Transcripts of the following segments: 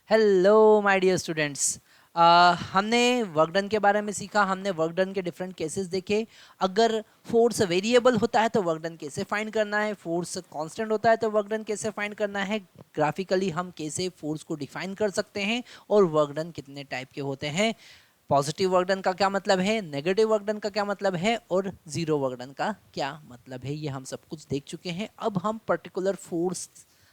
Hello my dear students. हमने work done के बारे में सीखा। हमने वर्क डन के डिफरेंट केसेस देखे। अगर फोर्स वेरिएबल होता है तो वर्क डन कैसे फाइंड करना है, फोर्स कांस्टेंट होता है तो वर्क डन कैसे फाइंड करना है, ग्राफिकली हम कैसे फोर्स को डिफाइन कर सकते हैं, और वर्क डन कितने टाइप के होते हैं, पॉजिटिव वर्क डन का क्या मतलब है, नेगेटिव वर्क डन का क्या मतलब है, और जीरो वर्क डन का क्या मतलब है, ये हम सब कुछ देख चुके हैं। अब हम पर्टिकुलर फोर्स,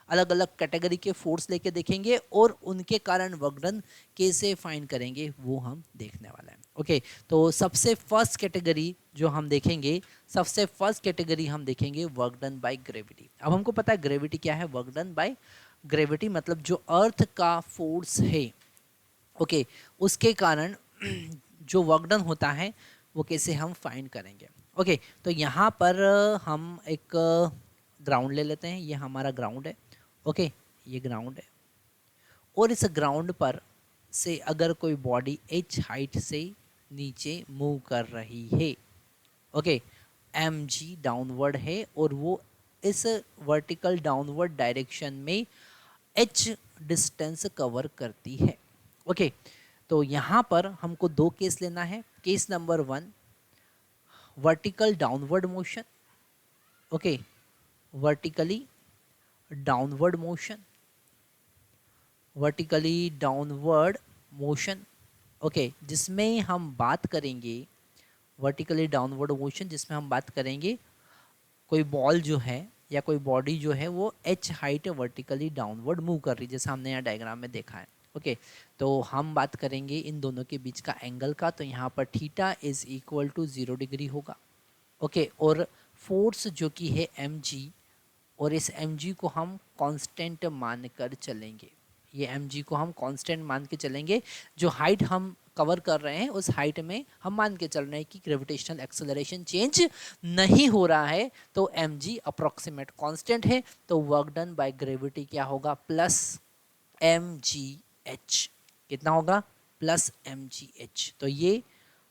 अलग अलग कैटेगरी के फोर्स लेके देखेंगे और उनके कारण वर्क डन कैसे फाइंड करेंगे वो हम देखने वाला है। ओके, तो सबसे फर्स्ट कैटेगरी जो हम देखेंगे, सबसे फर्स्ट कैटेगरी हम देखेंगे वर्क डन बाय ग्रेविटी। अब हमको पता है ग्रेविटी क्या है। वर्क डन बाय ग्रेविटी मतलब जो अर्थ का फोर्स है, ओके, उसके कारण जो वर्क डन होता है वो कैसे हम फाइंड करेंगे। ओके, तो यहाँ पर हम एक ग्राउंड ले लेते हैं। ये हमारा ग्राउंड है। ओके, ये ग्राउंड है और इस ग्राउंड पर से अगर कोई बॉडी एच हाइट से नीचे मूव कर रही है, ओके, एम जी डाउनवर्ड है और वो इस वर्टिकल डाउनवर्ड डायरेक्शन में एच डिस्टेंस कवर करती है। ओके, तो यहाँ पर हमको दो केस लेना है। Case number one, vertical downward motion. Okay, vertically downward motion, vertically downward motion. Okay, जिसमें हम बात करेंगे वर्टिकली डाउनवर्ड मोशन, जिसमें हम बात करेंगे कोई बॉल जो है या कोई बॉडी जो है वो H height vertically downward move कर रही है, जैसा हमने यहाँ डायग्राम में देखा है। ओके, तो हम बात करेंगे इन दोनों के बीच का एंगल का। तो यहाँ पर theta is equal to 0 degree होगा। ओके, और फोर्स जो कि है एम जी, और इस mg को हम कांस्टेंट मानकर चलेंगे। ये mg को हम कांस्टेंट मान के चलेंगे। जो हाइट हम कवर कर रहे हैं उस हाइट में हम मान के चल रहे हैं कि ग्रेविटेशनल एक्सेलरेशन चेंज नहीं हो रहा है, तो mg अप्रोक्सीमेट कांस्टेंट है। तो वर्क डन बाय ग्रेविटी क्या होगा? Plus mgh। कितना होगा? Plus mgh। तो ये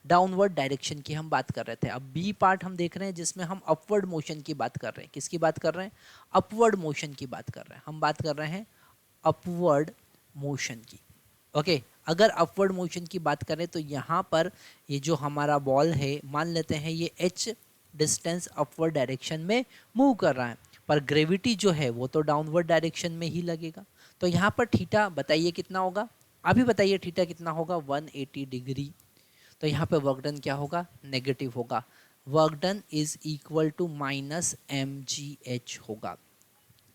डाउनवर्ड डायरेक्शन की हम बात कर रहे थे। अब बी पार्ट हम देख रहे हैं जिसमें हम अपवर्ड मोशन की बात कर रहे हैं। किसकी बात कर रहे हैं? अपवर्ड मोशन की बात कर रहे हैं। हम बात कर रहे हैं अपवर्ड मोशन की। ओके, अगर अपवर्ड मोशन की बात करें तो यहाँ पर ये जो हमारा बॉल है, मान लेते हैं ये एच डिस्टेंस अपवर्ड डायरेक्शन में मूव कर रहा है, पर ग्रेविटी जो है वो तो डाउनवर्ड डायरेक्शन में ही लगेगा। तो यहाँ पर थीटा बताइए कितना होगा? अभी बताइए थीटा कितना होगा? 180 डिग्री। तो यहाँ पे वर्क डन क्या होगा? नेगेटिव होगा। Work done is equal to minus mgh होगा।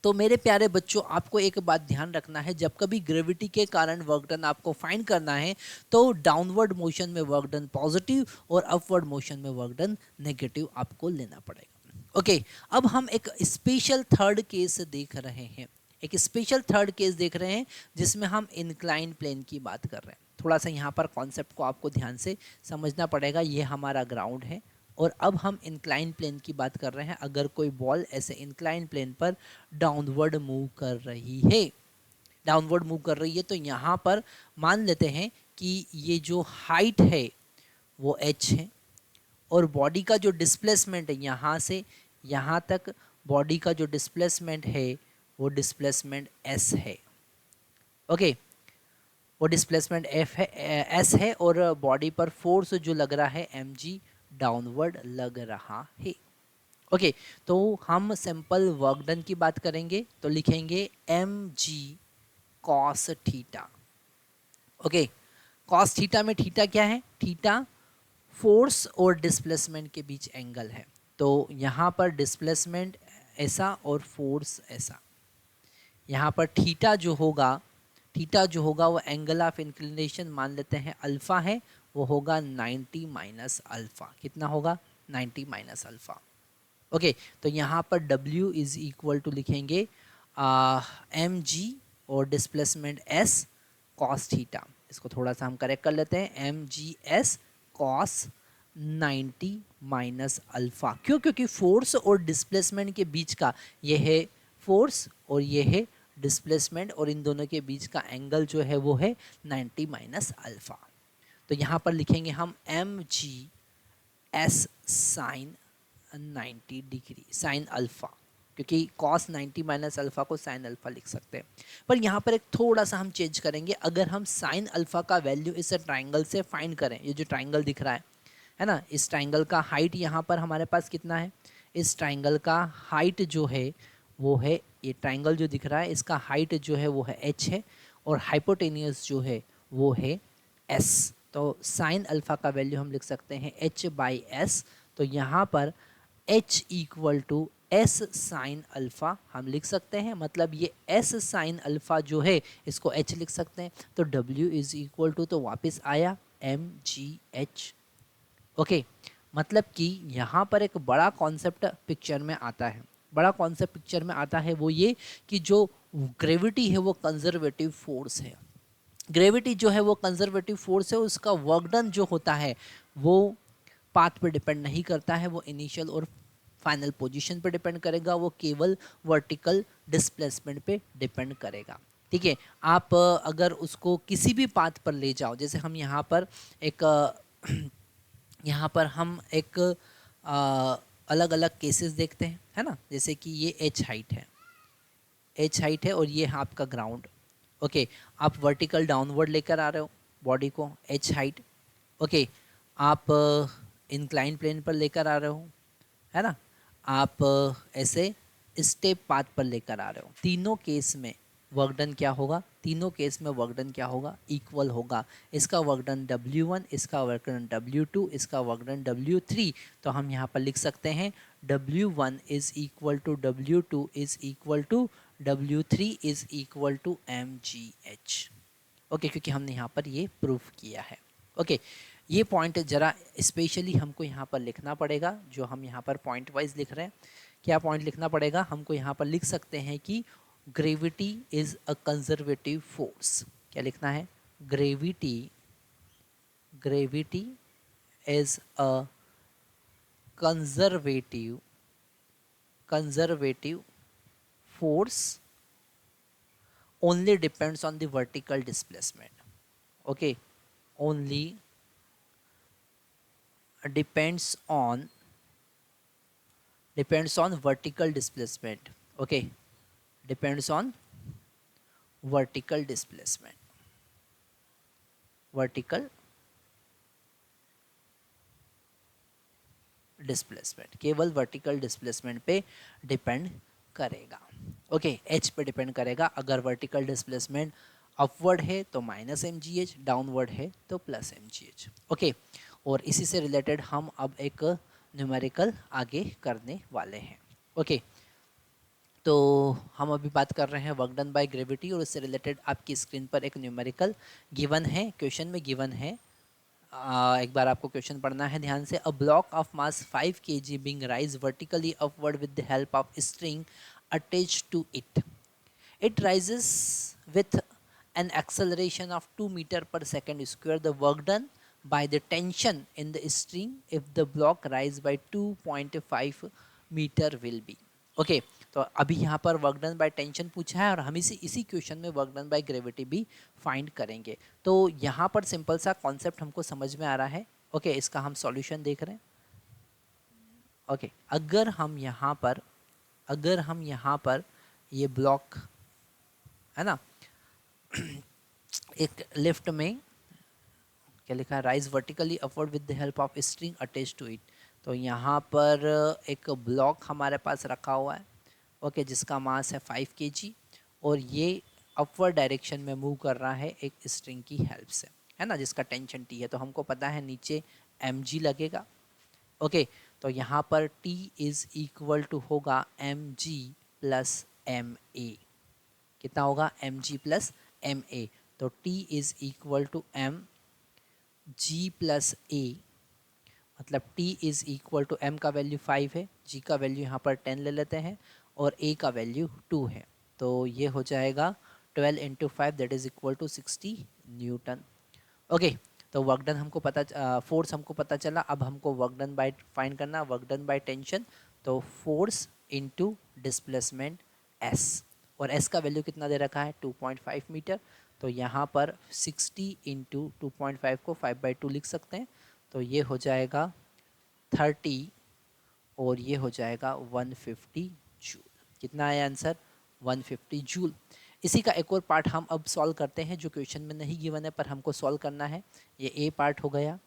तो मेरे प्यारे बच्चों, आपको एक बात ध्यान रखना है, जब कभी ग्रेविटी के कारण वर्क डन आपको फाइंड करना है तो डाउनवर्ड मोशन में वर्क डन पॉजिटिव और अपवर्ड मोशन में वर्क डन नेगेटिव आपको लेना पड़ेगा। ओके, अब हम एक स्पेशल थर्ड केस देख रहे हैं। एक स्पेशल थर्ड केस देख रहे हैं जिसमें हम इंक्लाइन प्लेन की बात कर रहे हैं। थोड़ा सा यहाँ पर कॉन्सेप्ट को आपको ध्यान से समझना पड़ेगा। ये हमारा ग्राउंड है और अब हम इंक्लाइन प्लेन की बात कर रहे हैं। अगर कोई बॉल ऐसे इंक्लाइन प्लेन पर डाउनवर्ड मूव कर रही है, डाउनवर्ड मूव कर रही है, तो यहाँ पर मान लेते हैं कि ये जो हाइट है वो h है और बॉडी का जो डिस्प्लेसमेंट है यहाँ से यहाँ तक, बॉडी का जो डिस्प्लेसमेंट है वो डिस्प्लेसमेंट s है। ओके, वो डिस्प्लेसमेंट एफ है, एस है, और बॉडी पर फोर्स जो लग रहा है mg डाउनवर्ड लग रहा है। ओके, तो हम सिंपल वर्क डन की बात करेंगे तो लिखेंगे mg cos theta. Okay, cos theta में थीटा क्या है? थीटा फोर्स और डिस्प्लेसमेंट के बीच एंगल है। तो यहाँ पर डिस्प्लेसमेंट ऐसा और फोर्स ऐसा। यहाँ पर थीटा जो होगा, थीटा जो होगा वो एंगल ऑफ इंक्लिनेशन मान लेते हैं अल्फा है, वो होगा 90 माइनस अल्फा। कितना होगा? 90 माइनस अल्फा। ओके, तो यहाँ पर W इज इक्वल टू लिखेंगे mg और डिस्प्लेसमेंट s cos थीटा। इसको थोड़ा सा हम करेक्ट कर लेते हैं, mgs cos 90 माइनस अल्फा। क्यों? क्योंकि फोर्स और डिस्प्लेसमेंट के बीच का ये है फोर्स और ये है डिस्प्लेसमेंट, और इन दोनों के बीच का एंगल जो है वो है 90 माइनस अल्फा। तो यहाँ पर लिखेंगे हम mg s साइन 90 डिग्री, साइन अल्फा। क्योंकि cos 90 माइनस अल्फ़ा को sin अल्फ़ा लिख सकते हैं। पर यहाँ पर एक थोड़ा सा हम चेंज करेंगे, अगर हम sin अल्फ़ा का वैल्यू इस ट्राइंगल से फाइंड करें, ये जो ट्राइंगल दिख रहा है ना, इस ट्राइंगल का हाइट यहाँ पर हमारे पास कितना है, इस ट्राइंगल का हाइट जो है वो है, ये ट्राइंगल जो दिख रहा है इसका हाइट जो है वो है h है, और हाइपोटेनियस जो है वो है s। तो साइन अल्फ़ा का वैल्यू हम लिख सकते हैं h/s। तो यहाँ पर h equal to s sine alpha हम लिख सकते हैं, मतलब ये s साइन अल्फ़ा जो है इसको h लिख सकते हैं। तो w इज इक्वल टू, तो वापस आया mgh। ओके, मतलब कि यहाँ पर एक बड़ा कॉन्सेप्ट पिक्चर में आता है, बड़ा कॉन्सेप्ट पिक्चर में आता है वो ये कि जो ग्रेविटी है वो कंजर्वेटिव फोर्स है। ग्रेविटी जो है वो कंजर्वेटिव फोर्स है, उसका वर्क डन जो होता है वो पाथ पे डिपेंड नहीं करता है, वो इनिशियल और फाइनल पोजीशन पे डिपेंड करेगा, वो केवल वर्टिकल डिस्प्लेसमेंट पे डिपेंड करेगा। ठीक है, आप अगर उसको किसी भी पाथ पर ले जाओ, जैसे हम यहाँ पर एक यहाँ पर हम एक अलग अलग केसेस देखते हैं, है ना, जैसे कि ये एच हाइट है, एच हाइट है और ये है आपका ग्राउंड। ओके, आप वर्टिकल डाउनवर्ड लेकर आ रहे हो बॉडी को, एच हाइट। ओके, आप इंक्लाइन प्लेन पर लेकर आ रहे हो, है ना, आप ऐसे स्टेप पाथ पर लेकर आ रहे हो। तीनों केस में वर्क डन क्या होगा, तीनों केस में वर्क डन क्या होगा, इक्वल होगा। इसका वर्क डन W1, इसका वर्क डन W2, इसका वर्क डन W3। तो हम यहाँ पर लिख सकते हैं W1 is equal to W2 is equal to W3 is equal to mgh। Okay, क्योंकि हमने यहाँ पर ये प्रूफ किया है। ओके, ये पॉइंट ज़रा स्पेशली हमको यहाँ पर लिखना पड़ेगा, जो हम यहाँ पर पॉइंट वाइज लिख रहे हैं। क्या पॉइंट लिखना पड़ेगा हमको, यहाँ पर लिख सकते हैं कि gravity is a conservative force. क्या लिखना है, gravity is a conservative force only depends on the vertical displacement. Okay, only depends on vertical displacement. Okay, depends on vertical displacement, केवल वर्टिकल डिस्प्लेसमेंट पे डिपेंड करेगा। ओके, एच पे depend करेगा। अगर vertical displacement upward है तो minus mgh, downward है तो प्लस mgh। ओके, और इसी से रिलेटेड हम अब एक न्यूमेरिकल आगे करने वाले हैं। ओके, तो हम अभी बात कर रहे हैं वर्क डन बाय ग्रेविटी, और इससे रिलेटेड आपकी स्क्रीन पर एक न्यूमेरिकल गिवन है, क्वेश्चन में गिवन है। एक बार आपको क्वेश्चन पढ़ना है ध्यान से। A block of mass 5 kg being rise vertically upward with the help of string attached to it. It rises with an acceleration of 2 meter per second square. The work done by the tension in the string if the block rise by 2.5 meter will be. Okay, तो अभी यहाँ पर work done by tension पूछा है, और हम इसी question में वर्क डन बाय ग्रेविटी भी फाइंड करेंगे। तो यहाँ पर सिंपल सा कॉन्सेप्ट हमको समझ में आ रहा है। ओके, इसका हम सॉल्यूशन देख रहे हैं। ओके, अगर हम यहाँ पर ये ब्लॉक है ना, एक लिफ्ट में क्या लिखा है, rise vertically upward with the help of string attach to it. तो यहाँ पर एक ब्लॉक हमारे पास रखा हुआ है, ओके, जिसका मास है 5 kg, और ये अपवर्ड डायरेक्शन में मूव कर रहा है एक स्ट्रिंग की हेल्प से, है ना, जिसका टेंशन T है। तो हमको पता है नीचे mg लगेगा। ओके, तो यहाँ पर T इज इक्वल टू होगा mg प्लस ma। कितना होगा, mg प्लस ma। तो T is equal to mg plus a, मतलब T is equal to m का वैल्यू 5 है, g का वैल्यू यहाँ पर 10 ले लेते हैं, और a का वैल्यू 2 है। तो ये हो जाएगा 12 into 5 that is equal to 60 newton. Okay, तो वर्क डन हमको पता, फोर्स हमको पता चला। अब हमको वर्क डन बाय फाइंड करना, वर्क डन बाय टेंशन। तो फोर्स इनटू डिस्प्लेसमेंट s, और s का वैल्यू कितना दे रखा है, 2.5 मीटर। तो यहाँ पर 60 इंटू 2.5 को 5/2 लिख सकते हैं। तो ये हो जाएगा 30, और ये हो जाएगा 150 जूल। कितना आया आंसर 150 जूल। इसी का एक और पार्ट हम अब सॉल्व करते हैं जो क्वेश्चन में नहीं गिवन है पर हमको सॉल्व करना है। ये ए पार्ट हो गया।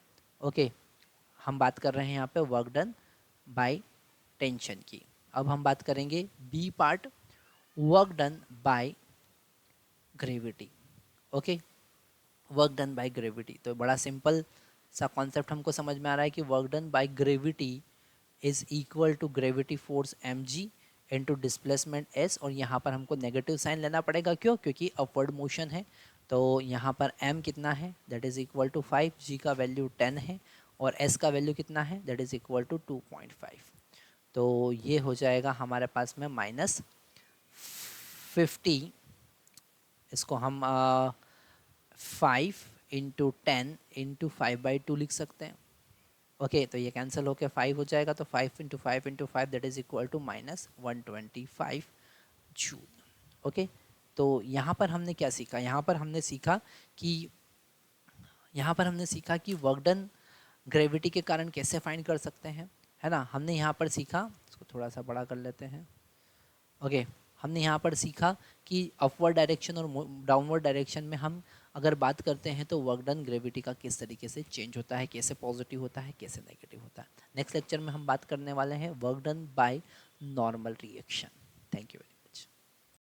ओके, हम बात कर रहे हैं यहाँ पे वर्क डन बाय टेंशन की। अब हम बात करेंगे B part, work done by gravity. Okay, work done by gravity, तो बड़ा सिंपल सा कॉन्सेप्ट हमको समझ में आ रहा है कि work done by gravity is equal to gravity force mg into displacement s, और यहाँ पर हमको नेगेटिव साइन लेना पड़ेगा। क्यों? क्योंकि अपवर्ड मोशन है। तो यहाँ पर m कितना है, that is equal to 5, g का वैल्यू 10 है और s का वैल्यू कितना है, दैट इज इक्वल टू 2.5। तो ये हो जाएगा हमारे पास में -50, इसको हम 5 इंटू 10 इंटू 5/2 लिख सकते हैं। ओके, तो ये कैंसिल होकर 5 हो जाएगा, तो 5 into 5 into 5 that is equal to -125 joule. Okay, तो यहाँ पर हमने क्या सीखा? यहाँ पर हमने सीखा कि वर्क डन ग्रेविटी के कारण कैसे फाइंड कर सकते हैं, है ना। हमने यहाँ पर सीखा, इसको थोड़ा सा बड़ा कर लेते हैं। ओके, हमने यहाँ पर सीखा कि अपवर्ड डायरेक्शन और डाउनवर्ड डायरेक्शन में हम अगर बात करते हैं तो वर्क डन ग्रेविटी का किस तरीके से चेंज होता है, कैसे पॉजिटिव होता है, कैसे नेगेटिव होता है। नेक्स्ट लेक्चर में हम बात करने वाले हैं work done by normal reaction. Thank you.